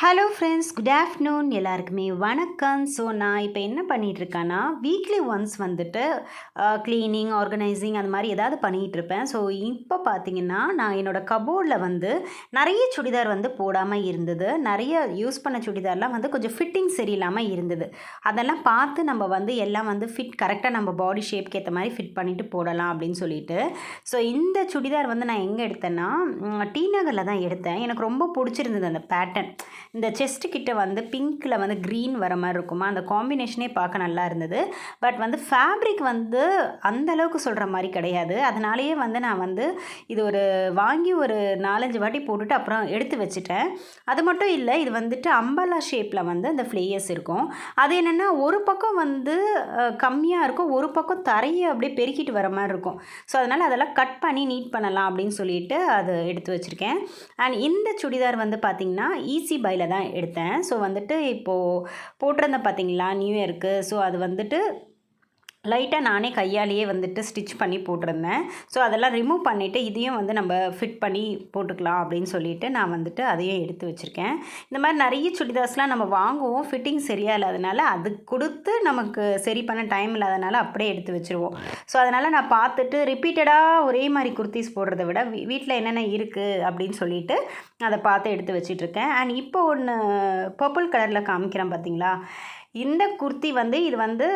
Hello friends, good afternoon. எல்லாருக்குமே வணக்கம். So நான் இப்போ என்ன பண்ணிகிட்ருக்கேன்னா, வீக்லி ஒன்ஸ் வந்துட்டு க்ளீனிங், ஆர்கனைசிங் அந்த மாதிரி ஏதாவது பண்ணிகிட்ருப்பேன். ஸோ இப்போ பார்த்தீங்கன்னா, நான் என்னோடய கபோர்டில் வந்து நிறைய சுடிதார் வந்து போடாமல் இருந்தது. நிறைய யூஸ் பண்ண சுடிதார்லாம் வந்து கொஞ்சம் ஃபிட்டிங் சரியில்லாமல் இருந்தது. அதெல்லாம் பார்த்து நம்ம வந்து எல்லாம் வந்து கரெக்டாக நம்ம பாடி ஷேப்க்கு ஏற்ற மாதிரி ஃபிட் பண்ணிவிட்டு போடலாம் அப்படின்னு சொல்லிட்டு, ஸோ இந்த சுடிதார் வந்து நான் எங்கே எடுத்தேன்னா, டி நகரில் தான் எடுத்தேன். எனக்கு ரொம்ப பிடிச்சிருந்தது அந்த பேட்டர்ன். இந்த செஸ்ட் கிட்ட வந்து பிங்க்கில் வந்து க்ரீன் வர மாதிரி இருக்குமா, அந்த காம்பினேஷனே பார்க்க நல்லா இருந்தது. பட் வந்து ஃபேப்ரிக் வந்து அந்த அளவுக்கு சொல்கிற மாதிரி கிடையாது. அதனாலேயே வந்து நான் வந்து இது வாங்கி ஒரு 4-5 வாட்டி போட்டுட்டு அப்புறம் எடுத்து வச்சுட்டேன். அது மட்டும் இல்லை, இது வந்துட்டு அம்பலா ஷேப்பில் வந்து அந்த ஃப்ளேயர்ஸ் இருக்கும். அது என்னென்னா, ஒரு பக்கம் வந்து கம்மியாக இருக்கும், ஒரு பக்கம் தரையை அப்படியே பெருக்கிட்டு வர மாதிரி இருக்கும். ஸோ அதனால் அதெல்லாம் கட் பண்ணி நீட் பண்ணலாம் அப்படின்னு சொல்லிட்டு அது எடுத்து வச்சுருக்கேன். அண்ட் இந்த சுடிதார் வந்து பார்த்திங்கன்னா ஈஸி பைல தான் எடுத்தேன். ஸோ வந்துட்டு இப்போது போட்டிருந்தேன் பார்த்தீங்களா நியூ இயருக்கு. ஸோ அது வந்துட்டு லைட்டாக நானே கையாலேயே வந்துட்டு ஸ்டிச் பண்ணி போட்டிருந்தேன். ஸோ அதெல்லாம் ரிமூவ் பண்ணிவிட்டு இதையும் வந்து நம்ம ஃபிட் பண்ணி போட்டுக்கலாம் அப்படின்னு சொல்லிவிட்டு நான் வந்துட்டு அதையும் எடுத்து வச்சுருக்கேன். இந்த மாதிரி நிறைய சுடிதார்ஸ்லாம் நம்ம வாங்குவோம், ஃபிட்டிங் சரியாக இல்லாதனால அது கொடுத்து நமக்கு சரி பண்ண டைம் இல்லாதனால அப்படியே எடுத்து வச்சுருவோம். ஸோ அதனால் நான் பார்த்துட்டு ரிப்பீட்டடாக ஒரே மாதிரி குர்த்திஸ் போடுறத விட வீட்டில் என்னென்ன இருக்குது அப்படின்னு சொல்லிட்டு அதை பார்த்து எடுத்து வச்சிட்ருக்கேன். அண்ட் இப்போ ஒன்று பர்பிள் கலரில் காமிக்கிறேன் பார்த்தீங்களா, இந்த குர்த்தி வந்து இது வந்து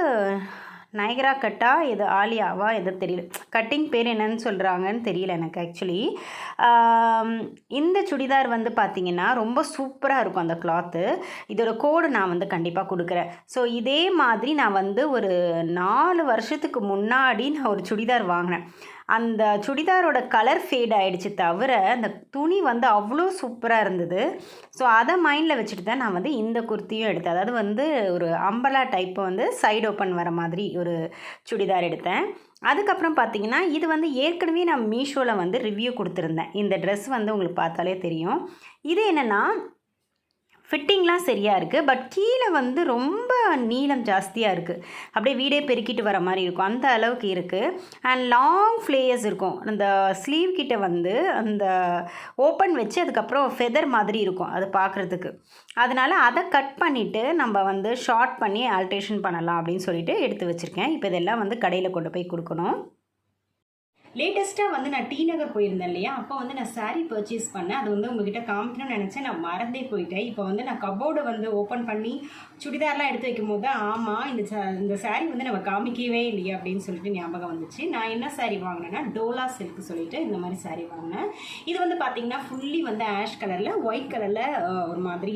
நயகரா கட்டா, இது ஆலியாவா எது தெரியல, கட்டிங் பேர் என்னன்னு சொல்கிறாங்கன்னு தெரியல எனக்கு ஆக்சுவலி. இந்த சுடிதார் வந்து பார்த்திங்கன்னா ரொம்ப சூப்பராக இருக்கும் அந்த கிளாத்து. இதோட கோடு நான் வந்து கண்டிப்பாக கொடுக்குறேன். ஸோ இதே மாதிரி நான் வந்து ஒரு 4 வருஷத்துக்கு முன்னாடி நான் ஒரு சுடிதார் வாங்கினேன். அந்த சுடிதாரோட கலர் ஃபேட் ஆகிடுச்சு தவிர அந்த துணி வந்து அவ்வளோ சூப்பராக இருந்தது. ஸோ அதை மைண்டில் வச்சுட்டு தான் நான் வந்து இந்த குர்த்தியும் எடுத்தேன். அதாவது வந்து ஒரு அம்பலா டைப்பு வந்து சைடு ஓப்பன் வர மாதிரி ஒரு சுடிதார் எடுத்தேன். அதுக்கப்புறம் பார்த்திங்கன்னா, இது வந்து ஏற்கனவே நான் மீஷோவில் வந்து ரிவ்யூ கொடுத்துருந்தேன். இந்த ட்ரெஸ் வந்து உங்களுக்கு பார்த்தாலே தெரியும். இது என்னென்னா, ஃபிட்டிங்லாம் சரியாக இருக்குது, பட் கீழே வந்து ரொம்ப நீளம் ஜாஸ்தியாக இருக்குது. அப்படியே வீடே பெருக்கிட்டு வர மாதிரி இருக்கும், அந்த அளவுக்கு இருக்குது. அண்ட் லாங் ஃப்ளேயர்ஸ் இருக்கும். அந்த ஸ்லீவ் கிட்ட வந்து அந்த ஓப்பன் வச்சு அதுக்கப்புறம் ஃபெதர் மாதிரி இருக்கும் அது பார்க்குறதுக்கு. அதனால் அதை கட் பண்ணிவிட்டு நம்ம வந்து ஷார்ட் பண்ணி ஆல்ட்ரேஷன் பண்ணலாம் அப்படின்னு சொல்லிட்டு எடுத்து வச்சுருக்கேன். இப்போ இதெல்லாம் வந்து கடையில் கொண்டு போய் கொடுக்கணும். லேட்டஸ்ட்டாக வந்து நான் டி நகர் போயிருந்தேன் இல்லையா, அப்போ வந்து நான் சாரீ பர்ச்சேஸ் பண்ணேன். அது வந்து உங்ககிட்ட காமிக்கணும்னு நினச்சேன், நான் மறந்தே போயிட்டேன். இப்போ வந்து நான் கபோர்டை வந்து ஓப்பன் பண்ணி சுடிதார்லாம் எடுத்து வைக்கும் போது ஆமாம் இந்த சாரீ வந்து நம்ம காமிக்கவே இல்லையா அப்படின்னு சொல்லிட்டு ஞாபகம் வந்துச்சு. நான் என்ன சாரீ வாங்கினேன்னா, டோலா சில்க் சொல்லிட்டு இந்த மாதிரி சாரீ வாங்கினேன். இது வந்து பார்த்திங்கன்னா ஃபுல்லி வந்து ஆஷ் கலரில் ஒயிட் கலரில் ஒரு மாதிரி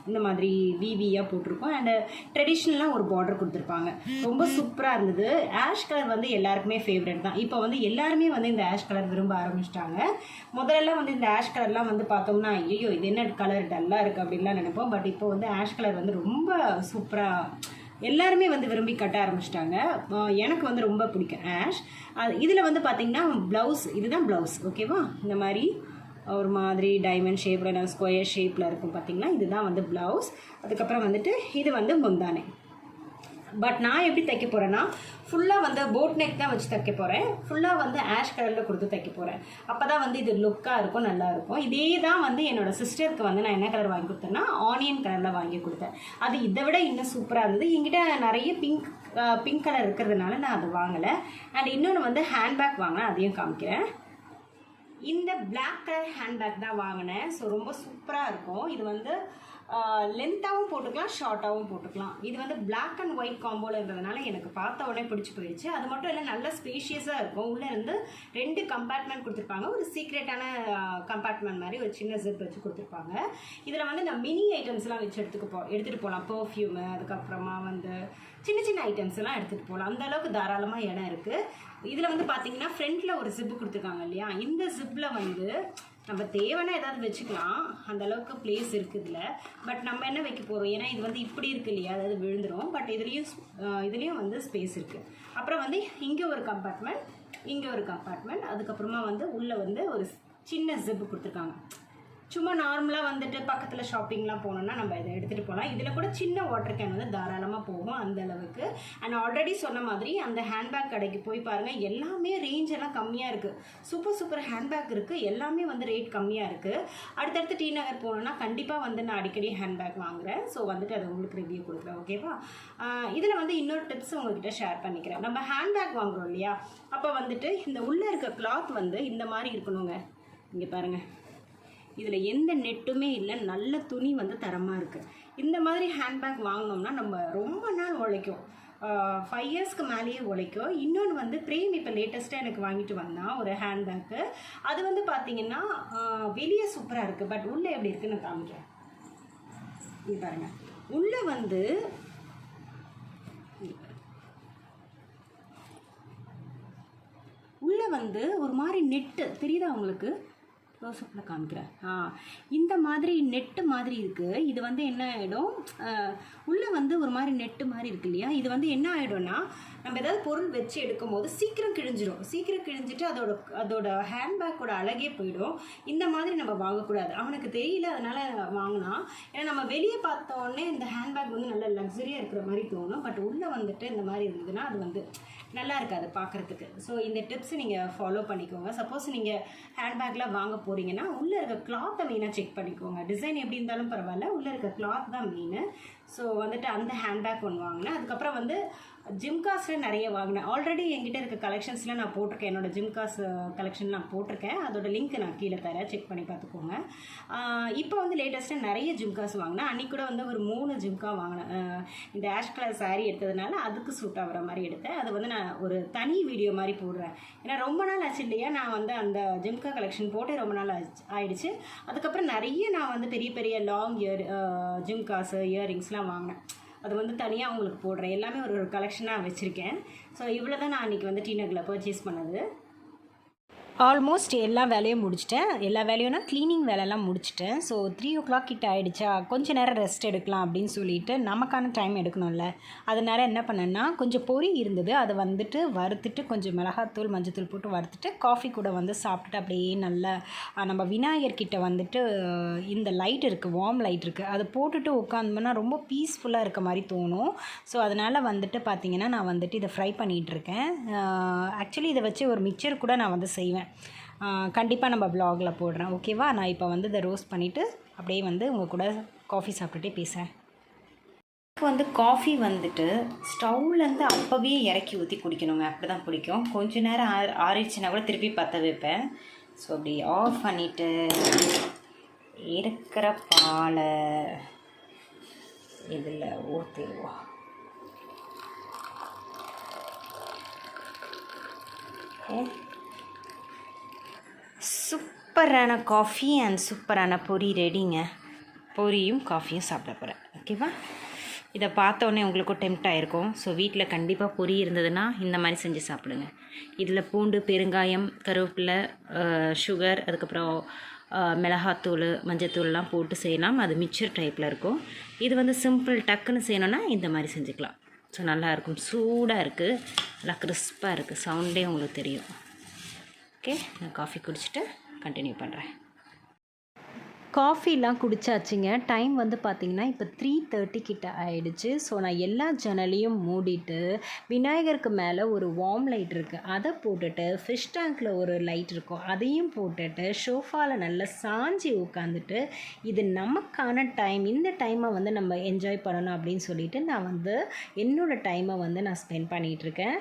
இந்த மாதிரி விவியாக போட்டிருக்கோம். அண்டு ட்ரெடிஷ்னலாக ஒரு பார்டர் கொடுத்துருப்பாங்க. ரொம்ப சூப்பராக இருந்தது. ஆஷ் கலர் வந்து எல்லாருக்குமே ஃபேவரட் தான். இப்போ வந்து எல்லாருமே வந்து இந்த ஆஷ் கலர் விரும்ப ஆரம்பிச்சிட்டாங்க. முதல்லலாம் வந்து இந்த ஆஷ் கலர்லாம் வந்து பார்த்தோம்னா ஐயோ இது என்ன கலர் டல்லாக இருக்குது அப்படின்லாம் நினைப்போம். பட் இப்போ வந்து ஆஷ் கலர் வந்து ரொம்ப சூப்பராக எல்லாருமே வந்து விரும்பி கட்ட ஆரம்பிச்சிட்டாங்க. எனக்கு வந்து ரொம்ப பிடிக்கும் ஆஷ். இதில் வந்து பார்த்திங்கன்னா ப்ளவுஸ், இதுதான் ப்ளவுஸ், ஓகேவா. இந்த மாதிரி ஒரு மாதிரி டைமண்ட் ஷேப்பில் ஸ்கொயர் ஷேப்பில் இருக்கும் பார்த்திங்கன்னா, இதுதான் வந்து ப்ளவுஸ். அதுக்கப்புறம் வந்துட்டு இது வந்து முந்தானை. பட் நான் எப்படி தைக்க போகிறேன்னா, ஃபுல்லாக வந்து போட் நெக் தான் வச்சு தைக்க போகிறேன். ஃபுல்லாக வந்து ஆஷ் கலரில் கொடுத்து தைக்க போகிறேன். அப்போ தான் வந்து இது லுக்காக இருக்கும், நல்லாயிருக்கும். இதே தான் வந்து என்னோடய சிஸ்டருக்கு வந்து நான் என்ன கலர் வாங்கி கொடுத்தேன்னா, ஆனியன் கலரில் வாங்கி கொடுத்தேன். அது இதை விட இன்னும் சூப்பராக இருந்தது. என்கிட்ட நிறைய பிங்க் கலர் இருக்கிறதுனால நான் அதை வாங்கலை. அண்ட் இன்னொன்று வந்து ஹேண்ட்பேக் வாங்கினேன், அதையும் காமிக்கிறேன். இந்த பிளாக் கலர் ஹேண்ட்பேக் தான் வாங்கினேன். ஸோ ரொம்ப சூப்பராக இருக்கும். இது வந்து லென்த்தாகவும் போட்டுக்கலாம், ஷார்ட்டாகவும் போட்டுக்கலாம். இது வந்து பிளாக் அண்ட் ஒயிட் காம்போவில் இருந்ததுனால எனக்கு பார்த்த உடனே பிடிச்சி போயிடுச்சு. அது மட்டும் இல்லை, நல்ல ஸ்பேஷியஸாக இருக்கும். உள்ளே இருந்து 2 கம்பார்ட்மெண்ட் கொடுத்துருப்பாங்க. ஒரு சீக்ரெட்டான கம்பார்ட்மெண்ட் மாதிரி ஒரு சின்ன ஜிப் வச்சு கொடுத்துருப்பாங்க. இதில் வந்து நான் மினி ஐட்டம்ஸ்லாம் வச்சு எடுத்துகிட்டு போகலாம். பர்ஃப்யூமு, அதுக்கப்புறமா வந்து சின்ன சின்ன ஐட்டம்ஸ் எல்லாம் எடுத்துகிட்டு போகலாம். அந்த அளவுக்கு தாராளமாக இடம் இருக்குது. இதில் வந்து பார்த்திங்கன்னா ஃப்ரண்ட்டில் ஒரு ஜிப்பு கொடுத்துருக்காங்க இல்லையா, இந்த ஜிப்பில் வந்து நம்ம தேவைன்னா ஏதாவது வச்சுக்கலாம், அந்த அளவுக்கு பிளேஸ் இருக்குது இதில். பட் நம்ம என்ன வைக்க போகிறோம், ஏன்னா இது வந்து இப்படி இருக்குது இல்லையா, அதாவது விழுந்துடும். பட் இதுலேயும் வந்து ஸ்பேஸ் இருக்குது. அப்புறம் வந்து இங்கே ஒரு கம்பார்ட்மெண்ட், இங்கே ஒரு கம்பார்ட்மெண்ட், அதுக்கப்புறமா வந்து உள்ளே வந்து ஒரு சின்ன ஜிப்பு கொடுத்துருக்காங்க. சும்மா நார்மலாக வந்துட்டு பக்கத்தில் ஷாப்பிங்லாம் போனோம்னா நம்ம இதை எடுத்துகிட்டு போகலாம். இதில் கூட சின்ன வாட்டர் கேன் வந்து தாராளமாக போகும் அந்த அளவுக்கு. அண்ட் ஆல்ரெடி சொன்ன மாதிரி அந்த ஹேண்ட்பேக் கடைக்கு போய் பாருங்கள், எல்லாமே ரேஞ்ச் எல்லாம் கம்மியாக இருக்குது. சூப்பர் ஹேண்ட்பேக் இருக்குது, எல்லாமே வந்து ரேட் கம்மியாக இருக்குது. அடுத்தடுத்து டி நகர் போனோன்னா கண்டிப்பாக வந்து நான் அடிக்கடி ஹேண்ட்பேக் வாங்குகிறேன். ஸோ வந்துட்டு அதை உங்களுக்கு ரிவ்யூ கொடுக்குறேன், ஓகேவா? இதில் வந்து இன்னொரு டிப்ஸ் உங்கள்கிட்ட ஷேர் பண்ணிக்கிறேன். நம்ம ஹேண்ட்பேக் வாங்குகிறோம் இல்லையா, அப்போ வந்துட்டு இந்த உள்ளே இருக்க கிளாத் வந்து இந்த மாதிரி இருக்கணுங்க. இங்கே பாருங்கள், இதில் எந்த நெட்டுமே இல்லை, நல்ல துணி வந்து தரமாக இருக்குது. இந்த மாதிரி ஹேண்ட்பேக் வாங்கினோம்னா நம்ம ரொம்ப நாள் உழைக்கும், 5 இயர்ஸ்க்கு மேலேயே உழைக்கும். இன்னொன்று வந்து பிரேம் இப்போ லேட்டஸ்ட்டாக எனக்கு வாங்கிட்டு வந்தான் ஒரு ஹேண்ட்பேக்கு. அது வந்து பார்த்திங்கன்னா வெளியே சூப்பராக இருக்குது, பட் உள்ளே எப்படி இருக்குன்னு காமிக்கிறேன். இது பாருங்கள், உள்ளே வந்து ஒரு மாதிரி நெட்டு தெரியுதா உங்களுக்கு? க்ளோஸ்அப்பில் காமிக்கிறேன். இந்த மாதிரி நெட்டு மாதிரி இருக்குது. இது வந்து என்ன ஆகிடும், உள்ளே வந்து ஒரு மாதிரி நெட்டு மாதிரி இருக்கு இல்லையா, இது வந்து என்ன ஆகிடும்னா நம்ம ஏதாவது பொருள் வச்சு எடுக்கும் போது சீக்கிரம் கிழிஞ்சிட்டு அதோட ஹேண்ட்பேக்கோட அழகே போயிடும். இந்த மாதிரி நம்ம வாங்கக்கூடாது. அவனுக்கு தெரியல, அதனால் வாங்கினா. ஏன்னா நம்ம வெளியே பார்த்தோன்னே இந்த ஹேண்ட்பேக் வந்து நல்ல லக்ஸரியாக இருக்கிற மாதிரி தோணும், பட் உள்ளே வந்துட்டு இந்த மாதிரி இருந்ததுன்னா அது வந்து நல்லா இருக்காது பார்க்குறதுக்கு. ஸோ இந்த டிப்ஸ் நீங்கள் ஃபாலோ பண்ணிக்கோங்க. சப்போஸ் நீங்கள் ஹேண்ட்பேக்லாம் வாங்க போகிறீங்கன்னா உள்ளே இருக்க கிளாத்தை மெயினாக செக் பண்ணிக்கோங்க. டிசைன் எப்படி இருந்தாலும் பரவாயில்ல, உள்ளே இருக்க கிளாத் தான் மெயின். ஸோ வந்துட்டு அந்த ஹேண்ட்பேக் ஒன்று வாங்கினேன். அதுக்கப்புறம் வந்து ஜிம்காஸில் நிறைய வாங்கினேன். ஆல்ரெடி என்கிட்ட இருக்க கலெக்ஷன்ஸில் நான் போட்டிருக்கேன், என்னோடய ஜிம்காஸ் கலெக்ஷன் நான் போட்டிருக்கேன். அதோட லிங்க் நான் கீழே தரேன், செக் பண்ணி பார்த்துக்கோங்க. இப்போ வந்து லேட்டஸ்ட்டாக நிறைய ஜிம்காஸ் வாங்கினேன். அன்றைக்கி கூட வந்து ஒரு 3 ஜிம்கா வாங்கினேன். இந்த ஆஷ் கலர் சாரீ எடுத்ததுனால அதுக்கு சூட் ஆகிற மாதிரி எடுத்தேன். அது வந்து நான் ஒரு தனி வீடியோ மாதிரி போடுறேன். ஏன்னா ரொம்ப நாள் ஆச்சு இல்லையா, நான் வந்து அந்த ஜிம்கா கலெக்ஷன் போட்டு ரொம்ப நாள் ஆயிடுச்சு. அதுக்கப்புறம் நிறைய நான் வந்து பெரிய லாங் ஜிம்காஸு இயரிங்ஸ்லாம் வாங்கினேன். அது வந்து தனியாக உங்களுக்கு போடுறேன். எல்லாமே ஒரு கலெக்ஷனாக வச்சுருக்கேன். ஸோ இவ்வளோ தான் நான் அன்றைக்கி வந்து டி நகரில் பர்ச்சேஸ் பண்ணது. ஆல்மோஸ்ட் எல்லா வேலையும் முடிச்சிட்டேன். எல்லா வேலையும்னா க்ளீனிங் வேலையெல்லாம் முடிச்சிட்டேன். ஸோ 3 o'clock கிட்ட ஆகிடுச்சா, கொஞ்சம் நேரம் ரெஸ்ட் எடுக்கலாம் அப்படின்னு சொல்லிட்டு நமக்கான டைம் எடுக்கணும்ல. அதனால் என்ன பண்ணேன்னா, கொஞ்சம் பொரி இருந்தது, அதை வந்துட்டு வறுத்துட்டு கொஞ்சம் மிளகாத்தூள் மஞ்சத்தூள் போட்டு வறுத்துட்டு காஃபி கூட வந்து சாப்பிட்டுட்டு அப்படியே நல்லா நம்ம விநாயகர் கிட்ட வந்துட்டு இந்த லைட் இருக்குது, வார்ம் லைட் இருக்குது, அதை போட்டுட்டு உட்காந்தோம்னா ரொம்ப பீஸ்ஃபுல்லாக இருக்க மாதிரி தோணும். ஸோ அதனால் வந்துட்டு பார்த்திங்கன்னா நான் வந்துட்டு இதை ஃப்ரை பண்ணிகிட்ருக்கேன். ஆக்சுவலி இதை வச்சு ஒரு மிக்சர் கூட நான் வந்து செய்வேன். கண்டிப்பாக நம்ம வ்ளாகில் போடுறேன், ஓகேவா? நான் இப்போ வந்து இதை ரோஸ்ட் பண்ணிவிட்டு அப்படியே வந்து உங்கள் கூட காஃபி சாப்பிட்டுட்டே பேசுகிறேன். இப்போ வந்து காஃபி வந்துட்டு ஸ்டவ்லேருந்து அப்போவே இறக்கி ஊற்றி குடிக்கணுங்க, அப்படி தான் பிடிக்கும். கொஞ்சம் நேரம் ஆறிடுச்சுன்னா கூட திருப்பி பற்ற வைப்பேன். ஸோ அப்படி ஆஃப் பண்ணிவிட்டு இருக்கிற பாலை இதில் ஊற்றிடுவோம். சூப்பரான காஃபி அண்ட் சூப்பரான பொரி ரெடிங்க. பொரியும் காஃபியும் சாப்பிட போகிறேன், ஓகேவா? இதை பார்த்தோன்னே உங்களுக்கும் டெம்ப்ட் ஆகிருக்கும். ஸோ வீட்டில் கண்டிப்பாக பொரி இருந்ததுன்னா இந்த மாதிரி செஞ்சு சாப்பிடுங்க. இதில் பூண்டு, பெருங்காயம், கருவேப்பிலை, சுகர், அதுக்கப்புறம் மிளகாத்தூள், மஞ்சத்தூள்லாம் போட்டு செய்யலாம். அது மிக்சர் டைப்பில் இருக்கும். இது வந்து சிம்பிள், டக்குன்னு செய்யணுன்னா இந்த மாதிரி செஞ்சுக்கலாம். ஸோ நல்லாயிருக்கும், சூடாக இருக்குது, நல்லா கிறிஸ்பாக இருக்குது, சவுண்டே உங்களுக்கு தெரியும். ஓகே, நான் காஃபி குடிச்சிட்டு கண்டினியூ பண்ணுறேன். காஃபிலாம் குடித்தாச்சுங்க. டைம் வந்து பார்த்திங்கன்னா இப்போ 3:30 கிட்ட ஆகிடுச்சு. ஸோ நான் எல்லா ஜன்னலையும் மூடிட்டு விநாயகருக்கு மேலே ஒரு வார்ம் லைட் இருக்குது, அதை போட்டுட்டு ஃபிஷ் டேங்க்கில் ஒரு லைட் இருக்கும், அதையும் போட்டுட்டு ஷோஃபாவில் நல்லா சாஞ்சி உட்காந்துட்டு இது நமக்கான டைம், இந்த டைமை வந்து நம்ம என்ஜாய் பண்ணணும் அப்படின்னு சொல்லிட்டு நான் வந்து என்னோடய டைமை வந்து நான் ஸ்பெண்ட் பண்ணிகிட்ருக்கேன்.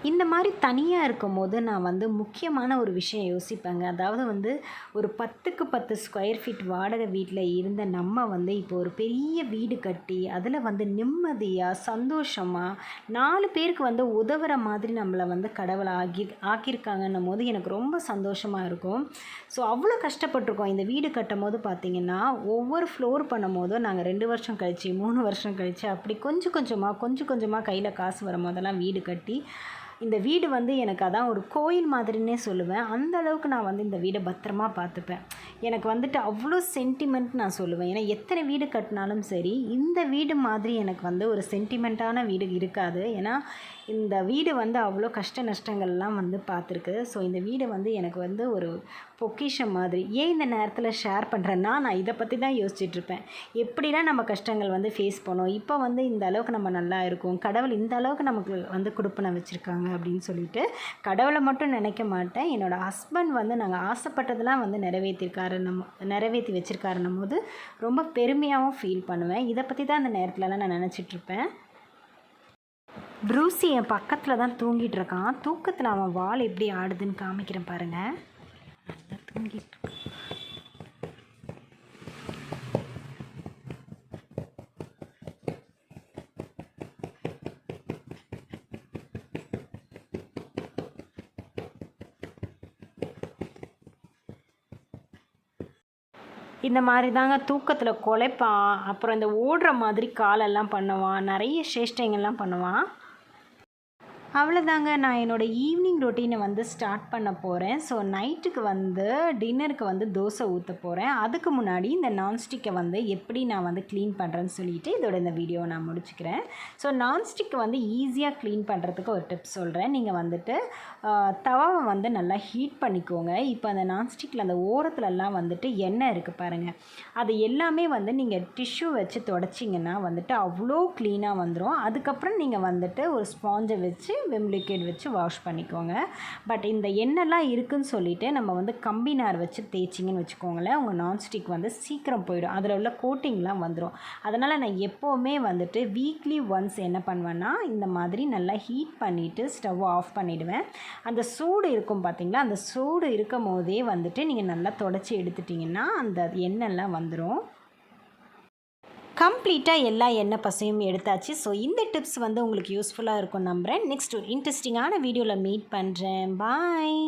இந்த மாதிரி தனியாக இருக்கும் போது நான் வந்து முக்கியமான ஒரு விஷயம் யோசிப்பேங்க. அதாவது வந்து ஒரு 10க்கு 10 ஸ்கொயர் ஃபீட் வாடகை வீட்டில் இருந்த நம்ம வந்து இப்போ ஒரு பெரிய வீடு கட்டி அதில் வந்து நிம்மதியாக சந்தோஷமாக 4 பேருக்கு வந்து உதவுற மாதிரி நம்மளை வந்து கடவுளை ஆக்கியிருக்காங்கன்னும் போது எனக்கு ரொம்ப சந்தோஷமாக இருக்கும். ஸோ அவ்வளோ கஷ்டப்பட்டிருக்கோம். இந்த வீடு கட்டும் போது பார்த்திங்கன்னா ஒவ்வொரு ஃப்ளோர் பண்ணும் போதும் நாங்கள் 2 வருஷம் கழித்து 3 வருஷம் கழித்து அப்படி கொஞ்சம் கொஞ்சமாக கையில் காசு வரும் போதெல்லாம் வீடு கட்டி இந்த வீடு வந்து எனக்கு அதான் ஒரு கோயில் மாதிரின்னே சொல்லுவேன். அந்த அளவுக்கு நான் வந்து இந்த வீடை பத்திரமா பார்த்துப்பேன். எனக்கு வந்துட்டு அவ்வளோ சென்டிமெண்ட் நான் சொல்லுவேன். ஏன்னா எத்தனை வீடு கட்டினாலும் சரி இந்த வீடு மாதிரி எனக்கு வந்து ஒரு சென்டிமெண்ட்டான வீடு இருக்காது. ஏன்னா இந்த வீடு வந்து அவ்வளோ கஷ்ட நஷ்டங்கள்லாம் வந்து பார்த்துருக்கு. ஸோ இந்த வீடு வந்து எனக்கு வந்து ஒரு பொக்கிஷம் மாதிரி. ஏன் இந்த நேரத்தில் ஷேர் பண்ணுறேன்னா, நான் இதை பற்றி தான் யோசிச்சுட்ருப்பேன். எப்படிலாம் நம்ம கஷ்டங்கள் வந்து ஃபேஸ் பண்ணோம், இப்போ வந்து இந்த அளவுக்கு நம்ம நல்லா இருக்கோம், கடவுள் இந்த அளவுக்கு நமக்கு வந்து குடுப்பினை வச்சுருக்காங்க அப்படின்னு சொல்லிட்டு கடவுளை மட்டும் நினைக்க மாட்டேன். என்னோடய ஹஸ்பண்ட் வந்து நாங்கள் ஆசைப்பட்டதெல்லாம் வந்து நிறைவேற்றி வச்சுருக்காருன்னும் போது ரொம்ப பெருமையாகவும் ஃபீல் பண்ணுவேன். இதை பற்றி தான் அந்த நேரத்துலலாம் நான் நினச்சிட்ருப்பேன். ப்ரூஸி என் பக்கத்தில் தான் தூங்கிட்டு இருக்கான். தூக்கத்தில் அவன் வால் எப்படி ஆடுதுன்னு காமிக்கிறேன் பாருங்கள். தூங்கிட்டு இந்த மாதிரி தாங்க தூக்கத்தில் குலைப்பான். அப்புறம் இந்த ஓடுற மாதிரி காலெல்லாம் பண்ணுவான். நிறைய சேஷ்டைங்கள்லாம் பண்ணுவான். அவ்வளோதாங்க, நான் என்னோடய ஈவினிங் ரொட்டீனை வந்து ஸ்டார்ட் பண்ண போகிறேன். ஸோ நைட்டுக்கு வந்து டின்னருக்கு வந்து தோசை ஊற்ற போகிறேன். அதுக்கு முன்னாடி இந்த நான்ஸ்டிக்கை வந்து எப்படி நான் வந்து க்ளீன் பண்ணுறேன்னு சொல்லிவிட்டு இதோட இந்த வீடியோவை நான் முடிச்சுக்கிறேன். ஸோ நான்ஸ்டிக்கை வந்து ஈஸியாக க்ளீன் பண்ணுறதுக்கு ஒரு டிப்ஸ் சொல்கிறேன். நீங்கள் வந்துட்டு தவாவை வந்து நல்லா ஹீட் பண்ணிக்கோங்க. இப்போ அந்த நான்ஸ்டிக்கில் அந்த ஓரத்துலலாம் வந்துட்டு எண்ணெய் இருக்குது பாருங்கள், அது எல்லாமே வந்து நீங்கள் டிஷ்யூ வச்சு தொடச்சிங்கன்னா வந்துட்டு அவ்வளோ க்ளீனாக வந்துடும். அதுக்கப்புறம் நீங்கள் வந்துட்டு ஒரு ஸ்பாஞ்சை வச்சு விம் லிக்விட் வச்சு வாஷ் பண்ணிக்கோங்க. பட் இந்த எண்ணெய்லாம் இருக்குதுன்னு சொல்லிவிட்டு நம்ம வந்து கம்பி நார் வச்சு தேய்ச்சிங்கன்னு வச்சுக்கோங்களேன், உங்கள் நான்ஸ்டிக் வந்து சீக்கிரம் போயிடும், அதில் உள்ள கோட்டிங்லாம் வந்துடும். அதனால் நான் எப்போவுமே வந்துட்டு வீக்லி ஒன்ஸ் என்ன பண்ணுவேன்னா, இந்த மாதிரி நல்லா ஹீட் பண்ணிவிட்டு ஸ்டவ் ஆஃப் பண்ணிவிடுவேன். அந்த சூடு இருக்கும் பார்த்திங்களா, அந்த சூடு இருக்கும் போதே வந்துட்டு நீங்கள் நல்லா தொடச்சி எடுத்துட்டிங்கன்னா அந்த எண்ணெய்லாம் வந்துடும். கம்ப்ளீட்டாக எல்லா எண்ணெய் பசையும் எடுத்தாச்சு. ஸோ இந்த டிப்ஸ் வந்து உங்களுக்கு யூஸ்ஃபுல்லாக இருக்கும் நம்புகிறேன். நெக்ஸ்ட் ஒரு இன்ட்ரெஸ்டிங்கான வீடியோவில் மீட் பண்ணுறேன். பாய்.